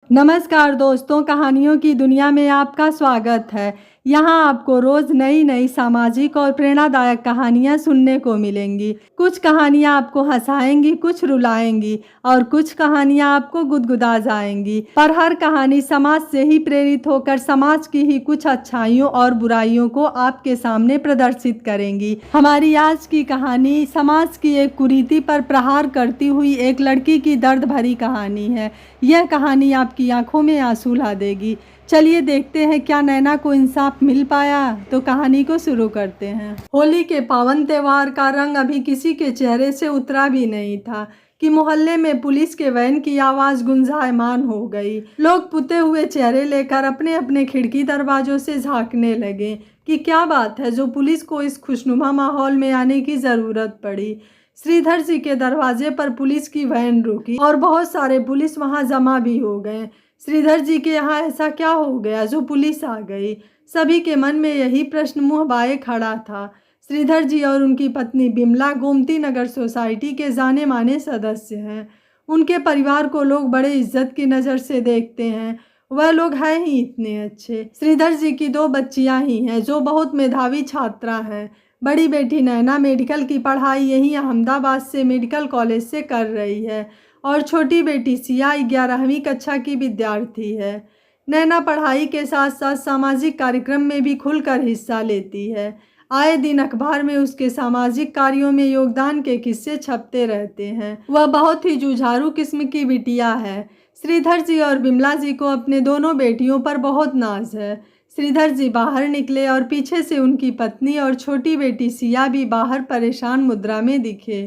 नमस्कार दोस्तों, कहानियों की दुनिया में आपका स्वागत है। यहाँ आपको रोज नई नई सामाजिक और प्रेरणादायक कहानियाँ सुनने को मिलेंगी। कुछ कहानियाँ आपको हंसाएंगी, कुछ रुलाएंगी और कुछ कहानियाँ आपको गुदगुदा जाएंगी। पर हर कहानी समाज से ही प्रेरित होकर समाज की ही कुछ अच्छाइयों और बुराइयों को आपके सामने प्रदर्शित करेंगी। हमारी आज की कहानी समाज की एक कुरीति पर प्रहार करती हुई एक लड़की की दर्द भरी कहानी है। यह कहानी आपकी आंखों में आंसू ला देगी। चलिए देखते हैं क्या नैना को इंसाफ मिल पाया। तो कहानी को शुरू करते हैं। होली के पावन त्योहार का रंग अभी किसी के चेहरे से उतरा भी नहीं था कि मोहल्ले में पुलिस के वैन की आवाज गुंजायमान हो गई। लोग पुते हुए चेहरे लेकर अपने अपने खिड़की दरवाजों से झांकने लगे कि क्या बात है जो पुलिस को इस खुशनुमा माहौल में आने की जरूरत पड़ी। श्रीधर जी के दरवाजे पर पुलिस की वैन रुकी और बहुत सारे पुलिस वहां जमा भी हो गए। श्रीधर जी के यहाँ ऐसा क्या हो गया जो पुलिस आ गई? सभी के मन में यही प्रश्न मुंह बाए खड़ा था। श्रीधर जी और उनकी पत्नी बिमला गोमती नगर सोसाइटी के जाने माने सदस्य हैं। उनके परिवार को लोग बड़े इज्जत की नज़र से देखते हैं। वह लोग हैं ही इतने अच्छे। श्रीधर जी की 2 बच्चियां ही हैं जो बहुत मेधावी छात्रा हैं। बड़ी बेटी नैना मेडिकल की पढ़ाई यहीं अहमदाबाद से मेडिकल कॉलेज से कर रही है और छोटी बेटी सिया 11वीं कक्षा की विद्यार्थी है। नैना पढ़ाई के साथ साथ सामाजिक कार्यक्रम में भी खुलकर हिस्सा लेती है। आए दिन अखबार में उसके सामाजिक कार्यों में योगदान के किस्से छपते रहते हैं। वह बहुत ही जुझारू किस्म की बिटिया है। श्रीधर जी और बिमला जी को अपने दोनों बेटियों पर बहुत नाज है। श्रीधर जी बाहर निकले और पीछे से उनकी पत्नी और छोटी बेटी सिया भी बाहर परेशान मुद्रा में दिखे।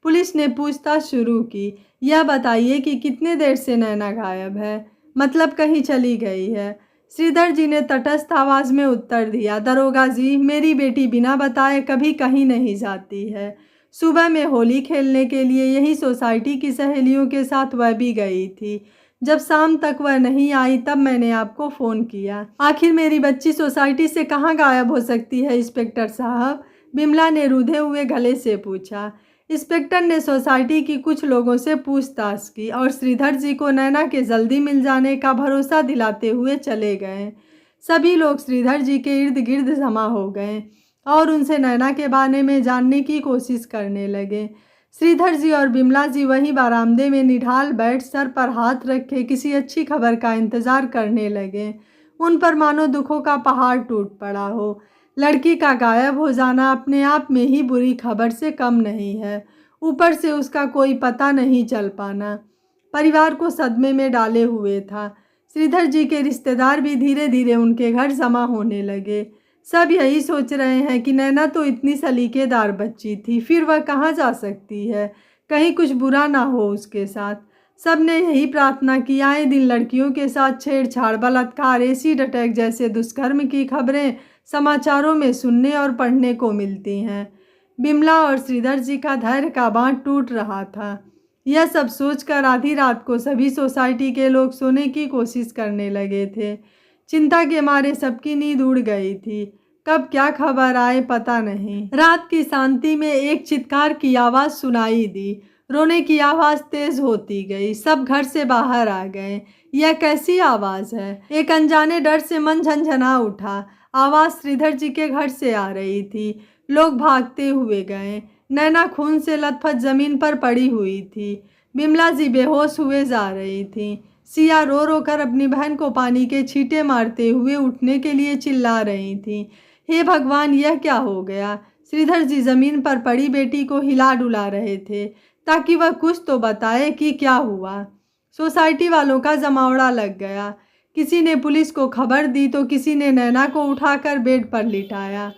पुलिस ने पूछताछ शुरू की। यह बताइए कि कितने देर से नैना गायब है, मतलब कहीं चली गई है? श्रीधर जी ने तटस्थ आवाज में उत्तर दिया, दरोगा जी, मेरी बेटी बिना बताए कभी कहीं नहीं जाती है। सुबह में होली खेलने के लिए यही सोसाइटी की सहेलियों के साथ वह भी गई थी। जब शाम तक वह नहीं आई तब मैंने आपको फ़ोन किया। आखिर मेरी बच्ची सोसाइटी से कहाँ गायब हो सकती है इंस्पेक्टर साहब? बिमला ने रूधे हुए गले से पूछा। इंस्पेक्टर ने सोसाइटी की कुछ लोगों से पूछताछ की और श्रीधर जी को नैना के जल्दी मिल जाने का भरोसा दिलाते हुए चले गए। सभी लोग श्रीधर जी के इर्द गिर्द जमा हो गए और उनसे नैना के बारे में जानने की कोशिश करने लगे। श्रीधर जी और बिमला जी वहीं बरामदे में निढाल बैठ सर पर हाथ रखे किसी अच्छी खबर का इंतजार करने लगे। उन पर मानो दुखों का पहाड़ टूट पड़ा हो। लड़की का गायब हो जाना अपने आप में ही बुरी खबर से कम नहीं है, ऊपर से उसका कोई पता नहीं चल पाना परिवार को सदमे में डाले हुए था। श्रीधर जी के रिश्तेदार भी धीरे धीरे उनके घर जमा होने लगे। सब यही सोच रहे हैं कि नैना तो इतनी सलीकेदार बच्ची थी, फिर वह कहाँ जा सकती है, कहीं कुछ बुरा ना हो उसके साथ। सब ने यही प्रार्थना की। आए दिन लड़कियों के साथ छेड़छाड़, बलात्कार, एसिड अटैक जैसे दुष्कर्म की खबरें समाचारों में सुनने और पढ़ने को मिलती हैं। बिमला और श्रीधर जी का धैर्य का बांध टूट रहा था। यह सब सोचकर आधी रात को सभी सोसाइटी के लोग सोने की कोशिश करने लगे थे। चिंता के मारे सबकी नींद उड़ गई थी। कब क्या खबर आए पता नहीं। रात की शांति में एक चित्कार की आवाज़ सुनाई दी। रोने की आवाज़ तेज होती गई। सब घर से बाहर आ गए। यह कैसी आवाज़ है? एक अनजाने डर से मन झंझना उठा। आवाज़ श्रीधर जी के घर से आ रही थी। लोग भागते हुए गए। नैना खून से लथपथ जमीन पर पड़ी हुई थी। बिमला जी बेहोश हुए जा रही थी। सिया रो रो कर अपनी बहन को पानी के छींटे मारते हुए उठने के लिए चिल्ला रही थी। हे भगवान, यह क्या हो गया? श्रीधर जी जमीन पर पड़ी बेटी को हिला डुला रहे थे ताकि वह कुछ तो बताए कि क्या हुआ। सोसाइटी वालों का जमावड़ा लग गया। किसी ने पुलिस को खबर दी तो किसी ने नैना को उठाकर बेड पर लिटाया।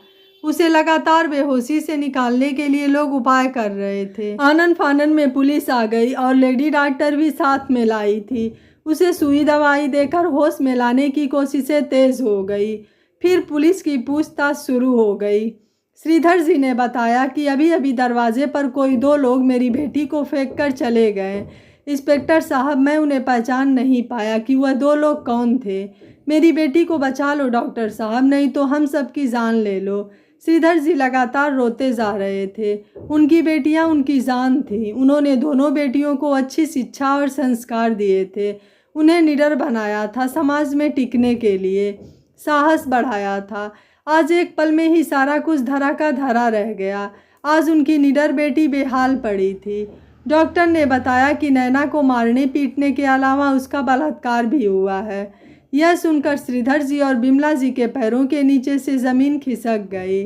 उसे लगातार बेहोशी से निकालने के लिए लोग उपाय कर रहे थे। आनन फानन में पुलिस आ गई और लेडी डॉक्टर भी साथ में लाई थी। उसे सुई दवाई देकर होश में लाने की कोशिशें तेज हो गई। फिर पुलिस की पूछताछ शुरू हो गई। श्रीधर जी ने बताया कि अभी अभी दरवाजे पर कोई 2 लोग मेरी बेटी को फेंक कर चले गए। इंस्पेक्टर साहब, मैं उन्हें पहचान नहीं पाया कि वह 2 लोग कौन थे। मेरी बेटी को बचा लो डॉक्टर साहब, नहीं तो हम सबकी जान ले लो। श्रीधर जी लगातार रोते जा रहे थे। उनकी बेटियां उनकी जान थी। उन्होंने दोनों बेटियों को अच्छी शिक्षा और संस्कार दिए थे। उन्हें निडर बनाया था, समाज में टिकने के लिए साहस बढ़ाया था। आज एक पल में ही सारा कुछ धरा का धरा रह गया। आज उनकी निडर बेटी बेहाल पड़ी थी। डॉक्टर ने बताया कि नैना को मारने पीटने के अलावा उसका बलात्कार भी हुआ है। यह सुनकर श्रीधर जी और बिमला जी के पैरों के नीचे से ज़मीन खिसक गई।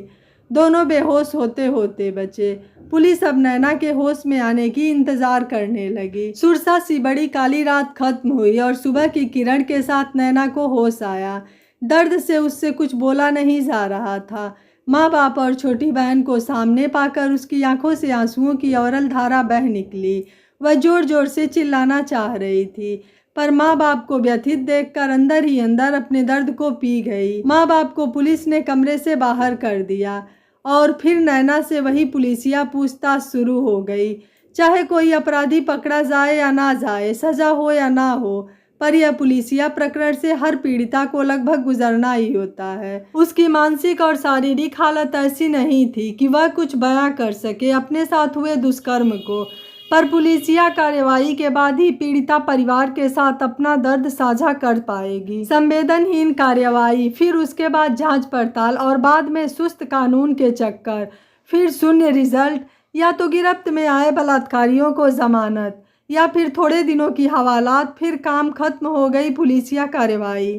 दोनों बेहोश होते होते बचे। पुलिस अब नैना के होश में आने की इंतज़ार करने लगी। सुरसा सी बड़ी काली रात खत्म हुई और सुबह की किरण के साथ नैना को होश आया। दर्द से उससे कुछ बोला नहीं जा रहा था। माँ बाप और छोटी बहन को सामने पाकर उसकी आंखों से आंसुओं की अविरल धारा बह निकली। वह जोर जोर से चिल्लाना चाह रही थी, पर माँ बाप को व्यथित देखकर अंदर ही अंदर अपने दर्द को पी गई। माँ बाप को पुलिस ने कमरे से बाहर कर दिया और फिर नैना से वही पुलिसिया पूछताछ शुरू हो गई। चाहे कोई अपराधी पकड़ा जाए या ना जाए, सजा हो या ना हो, पर यह पुलिसिया प्रकरण से हर पीड़िता को लगभग गुजरना ही होता है। उसकी मानसिक और शारीरिक हालत ऐसी नहीं थी कि वह कुछ बयां कर सके अपने साथ हुए दुष्कर्म को, पर पुलिसिया कार्यवाही के बाद ही पीड़िता परिवार के साथ अपना दर्द साझा कर पाएगी। संवेदनहीन कार्यवाही, फिर उसके बाद जांच पड़ताल और बाद में सुस्त कानून के चक्कर, फिर शून्य रिजल्ट, या तो गिरफ्त में आए बलात्कारियों को जमानत, या फिर थोड़े दिनों की हवालात, फिर काम खत्म हो गई पुलिसिया कार्यवाही।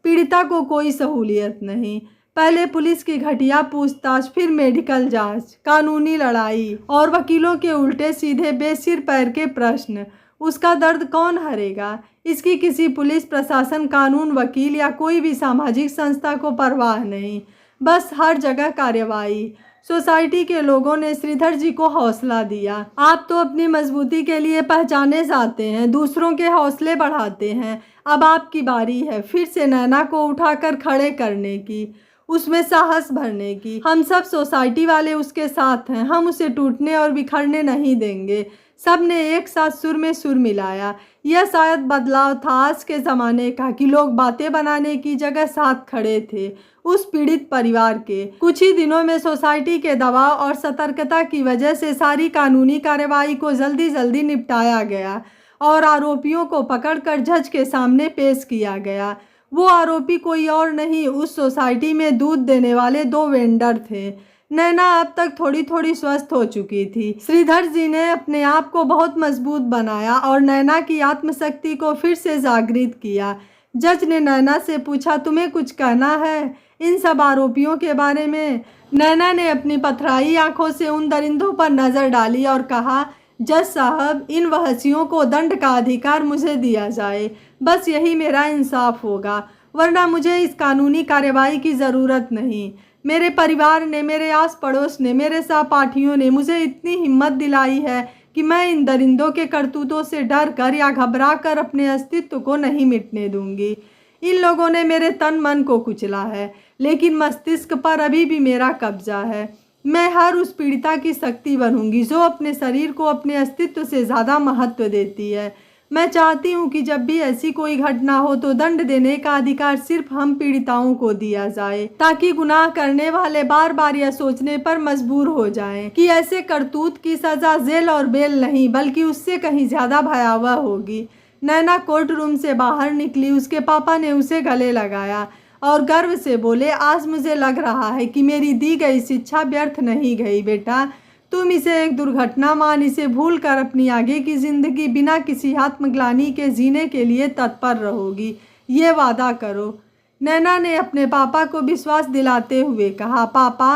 पीड़िता को कोई सहूलियत नहीं। पहले पुलिस की घटिया पूछताछ, फिर मेडिकल जांच, कानूनी लड़ाई और वकीलों के उल्टे सीधे बेसिर पैर के प्रश्न। उसका दर्द कौन हरेगा? इसकी किसी पुलिस प्रशासन, कानून, वकील या कोई भी सामाजिक संस्था को परवाह नहीं। बस हर जगह कार्यवाही। सोसाइटी के लोगों ने श्रीधर जी को हौसला दिया। आप तो अपनी मजबूती के लिए पहचाने जाते हैं, दूसरों के हौसले बढ़ाते हैं। अब आपकी बारी है फिर से नैना को उठाकर खड़े करने की, उसमें साहस भरने की। हम सब सोसाइटी वाले उसके साथ हैं। हम उसे टूटने और बिखरने नहीं देंगे। सब ने एक साथ सुर में सुर मिलाया। यह शायद बदलाव था आज के ज़माने का कि लोग बातें बनाने की जगह साथ खड़े थे उस पीड़ित परिवार के। कुछ ही दिनों में सोसाइटी के दबाव और सतर्कता की वजह से सारी कानूनी कार्रवाई को जल्दी जल्दी निपटाया गया और आरोपियों को पकड़कर जज के सामने पेश किया गया। वो आरोपी कोई और नहीं, उस सोसाइटी में दूध देने वाले 2 वेंडर थे। नैना अब तक थोड़ी थोड़ी स्वस्थ हो चुकी थी। श्रीधर जी ने अपने आप को बहुत मजबूत बनाया और नैना की आत्मशक्ति को फिर से जागृत किया। जज ने नैना से पूछा, तुम्हें कुछ कहना है इन सब आरोपियों के बारे में? नैना ने अपनी पथराई आंखों से उन दरिंदों पर नजर डाली और कहा, जज साहब, इन वहशियों को दंड का अधिकार मुझे दिया जाए। बस यही मेरा इंसाफ होगा, वरना मुझे इस कानूनी कार्यवाही की ज़रूरत नहीं। मेरे परिवार ने, मेरे आस पड़ोस ने, मेरे सहपाठियों ने मुझे इतनी हिम्मत दिलाई है कि मैं इन दरिंदों के करतूतों से डर कर या घबरा कर अपने अस्तित्व को नहीं मिटने दूंगी। इन लोगों ने मेरे तन मन को कुचला है, लेकिन मस्तिष्क पर अभी भी मेरा कब्जा है। मैं हर उस पीड़िता की शक्ति बनूंगी जो अपने शरीर को अपने अस्तित्व से ज़्यादा महत्व देती है। मैं चाहती हूँ कि जब भी ऐसी कोई घटना हो तो दंड देने का अधिकार सिर्फ हम पीड़िताओं को दिया जाए, ताकि गुनाह करने वाले बार बार यह सोचने पर मजबूर हो जाएं कि ऐसे करतूत की सज़ा जेल और बेल नहीं बल्कि उससे कहीं ज़्यादा भयावह होगी। नैना कोर्ट रूम से बाहर निकली। उसके पापा ने उसे गले लगाया और गर्व से बोले, आज मुझे लग रहा है कि मेरी दी गई शिक्षा व्यर्थ नहीं गई बेटा। तुम इसे एक दुर्घटना मान, इसे भूल कर अपनी आगे की ज़िंदगी बिना किसी आत्मग्लानि के जीने के लिए तत्पर रहोगी। ये वादा करो। नैना ने अपने पापा को विश्वास दिलाते हुए कहा, पापा,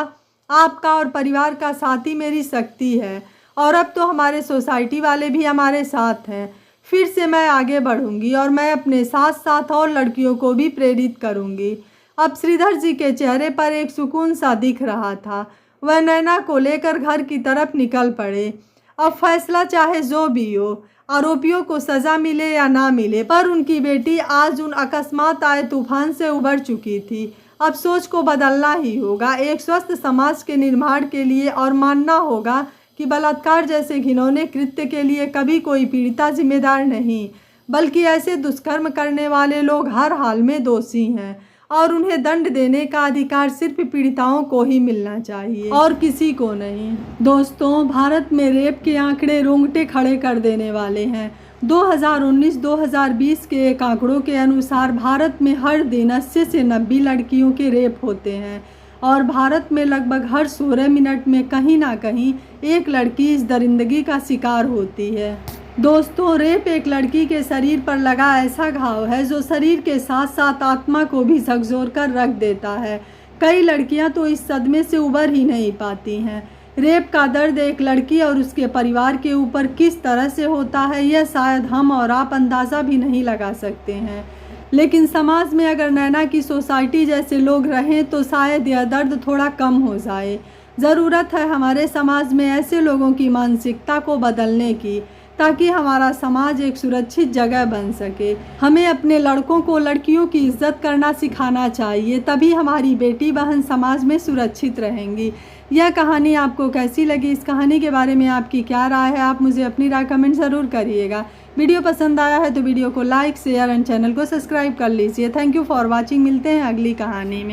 आपका और परिवार का साथ ही मेरी शक्ति है और अब तो हमारे सोसाइटी वाले भी हमारे साथ हैं। फिर से मैं आगे बढ़ूंगी और मैं अपने साथ साथ और लड़कियों को भी प्रेरित करूंगी। अब श्रीधर जी के चेहरे पर एक सुकून सा दिख रहा था। वह नैना को लेकर घर की तरफ निकल पड़े। अब फैसला चाहे जो भी हो, आरोपियों को सज़ा मिले या ना मिले, पर उनकी बेटी आज उन अकस्मात आए तूफान से उबर चुकी थी। अब सोच को बदलना ही होगा एक स्वस्थ समाज के निर्माण के लिए, और मानना होगा कि बलात्कार जैसे घिनौने कृत्य के लिए कभी कोई पीड़िता जिम्मेदार नहीं, बल्कि ऐसे दुष्कर्म करने वाले लोग हर हाल में दोषी हैं और उन्हें दंड देने का अधिकार सिर्फ पीड़िताओं को ही मिलना चाहिए और किसी को नहीं। दोस्तों, भारत में रेप के आंकड़े रोंगटे खड़े कर देने वाले हैं। 2019-2020 के एक आंकड़ों के अनुसार भारत में हर दिन 80 से 90 लड़कियों के रेप होते हैं और भारत में लगभग हर 16 मिनट में कहीं ना कहीं एक लड़की इस दरिंदगी का शिकार होती है। दोस्तों, रेप एक लड़की के शरीर पर लगा ऐसा घाव है जो शरीर के साथ साथ आत्मा को भी झकझोर कर रख देता है। कई लड़कियां तो इस सदमे से उबर ही नहीं पाती हैं। रेप का दर्द एक लड़की और उसके परिवार के ऊपर किस तरह से होता है, यह शायद हम और आप अंदाज़ा भी नहीं लगा सकते हैं। लेकिन समाज में अगर नैना की सोसाइटी जैसे लोग रहें तो शायद यह दर्द थोड़ा कम हो जाए। ज़रूरत है हमारे समाज में ऐसे लोगों की मानसिकता को बदलने की, ताकि हमारा समाज एक सुरक्षित जगह बन सके। हमें अपने लड़कों को लड़कियों की इज्जत करना सिखाना चाहिए, तभी हमारी बेटी बहन समाज में सुरक्षित रहेंगी। यह कहानी आपको कैसी लगी? इस कहानी के बारे में आपकी क्या राय है? आप मुझे अपनी राय कमेंट ज़रूर करिएगा। वीडियो पसंद आया है तो वीडियो को लाइक, शेयर एंड चैनल को सब्सक्राइब कर लीजिए। Thank you for watching. मिलते हैं अगली कहानी में।